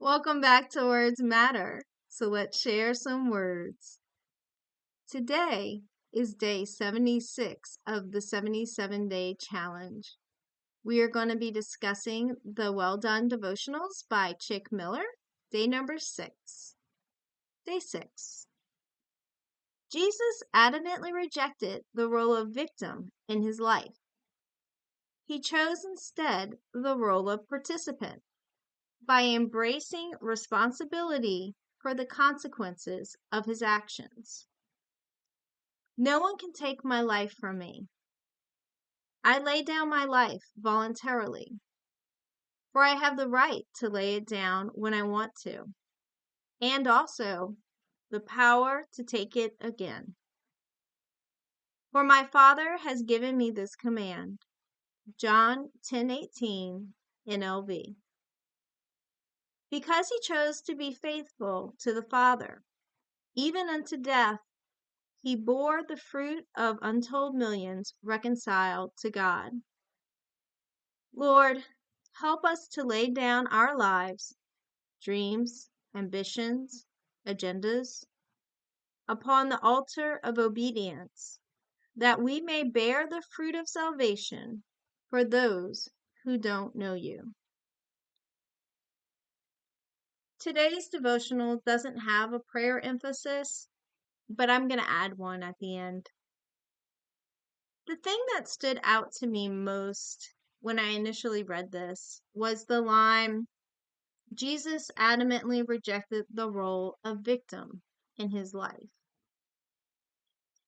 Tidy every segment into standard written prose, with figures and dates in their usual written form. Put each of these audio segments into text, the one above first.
Welcome back to Words Matter. So let's share some words. Today is day 76 of the 77-day challenge. We are going to be discussing the Well Done Devotionals by Chic, day number 6. Day 6. Jesus adamantly rejected the role of victim in his life. He chose instead the role of participant. By embracing responsibility for the consequences of his actions. No one can take my life from me. I lay down my life voluntarily, for I have the right to lay it down when I want to, and also the power to take it again. For my Father has given me this command. John 10:18 NLV. Because he chose to be faithful to the Father, even unto death, he bore the fruit of untold millions reconciled to God. Lord, help us to lay down our lives, dreams, ambitions, agendas, upon the altar of obedience, that we may bear the fruit of salvation for those who don't know you. Today's devotional doesn't have a prayer emphasis, but I'm going to add one at the end. The thing that stood out to me most when I initially read this was the line, Jesus adamantly rejected the role of victim in his life.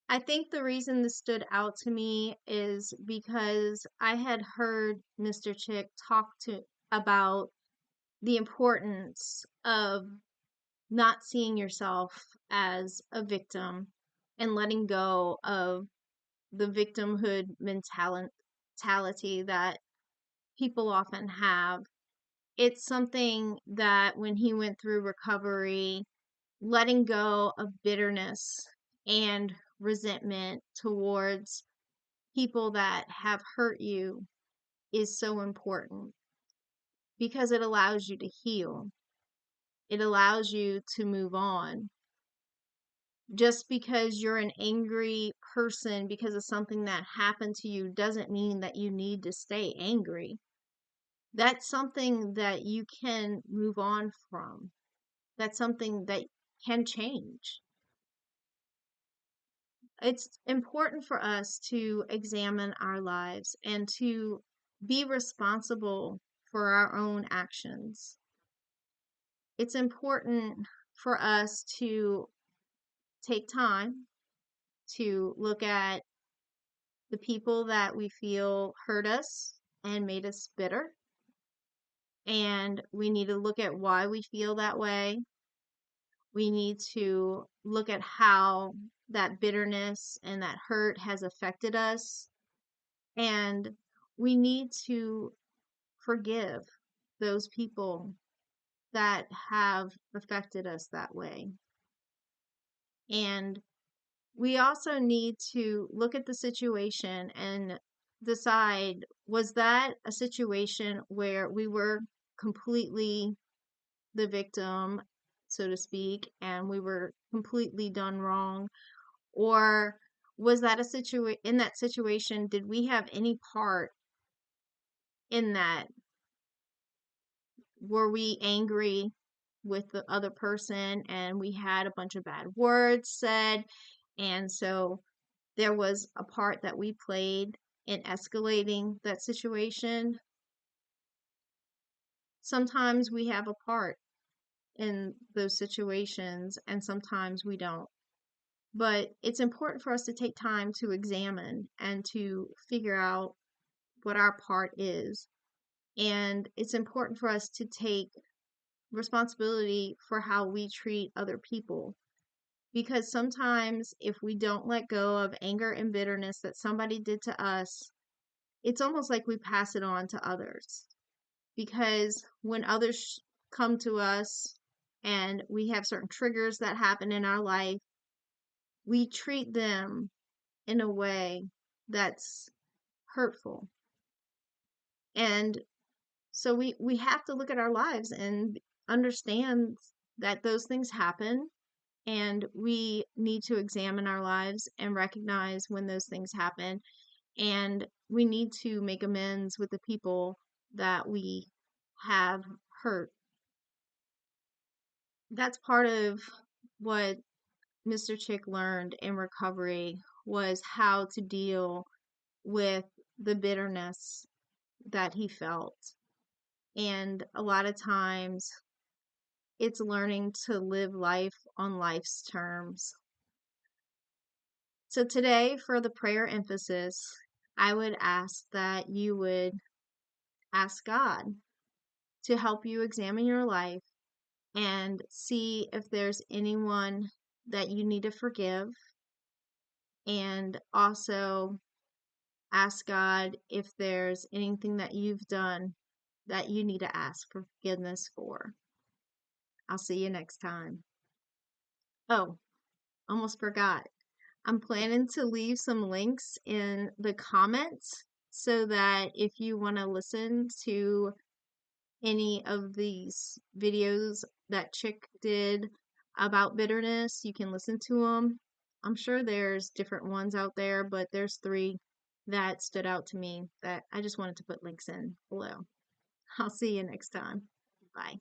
I think the reason this stood out to me is because I had heard Mr. Chick talk about the importance of not seeing yourself as a victim and letting go of the victimhood mentality that people often have. It's something that when he went through recovery, letting go of bitterness and resentment towards people that have hurt you is so important because it allows you to heal. It allows you to move on. Just because you're an angry person because of something that happened to you doesn't mean that you need to stay angry. That's something that you can move on from. That's something that can change. It's important for us to examine our lives and to be responsible for our own actions. It's important for us to take time to look at the people that we feel hurt us and made us bitter. And we need to look at why we feel that way. We need to look at how that bitterness and that hurt has affected us. And we need to forgive those people that have affected us that way. And we also need to look at the situation and decide, was that a situation where we were completely the victim, so to speak, and we were completely done wrong? Or was that in that situation, did we have any part in that? Were we angry with the other person and we had a bunch of bad words said? And so there was a part that we played in escalating that situation. Sometimes we have a part in those situations and sometimes we don't. But it's important for us to take time to examine and to figure out what our part is. And it's important for us to take responsibility for how we treat other people. Because sometimes if we don't let go of anger and bitterness that somebody did to us, it's almost like we pass it on to others. Because when others come to us and we have certain triggers that happen in our life, we treat them in a way that's hurtful. And So we have to look at our lives and understand that those things happen, and we need to examine our lives and recognize when those things happen, and we need to make amends with the people that we have hurt. That's part of what Mr. Chick learned in recovery, was how to deal with the bitterness that he felt. And a lot of times it's learning to live life on life's terms. So today, for the prayer emphasis, I would ask that you would ask God to help you examine your life and see if there's anyone that you need to forgive, and also ask God if there's anything that you've done that you need to ask for forgiveness for. I'll see you next time. Oh, almost forgot. I'm planning to leave some links in the comments so that if you want to listen to any of these videos that Chick did about bitterness, you can listen to them. I'm sure there's different ones out there, but there's three that stood out to me that I just wanted to put links in below. I'll see you next time. Bye.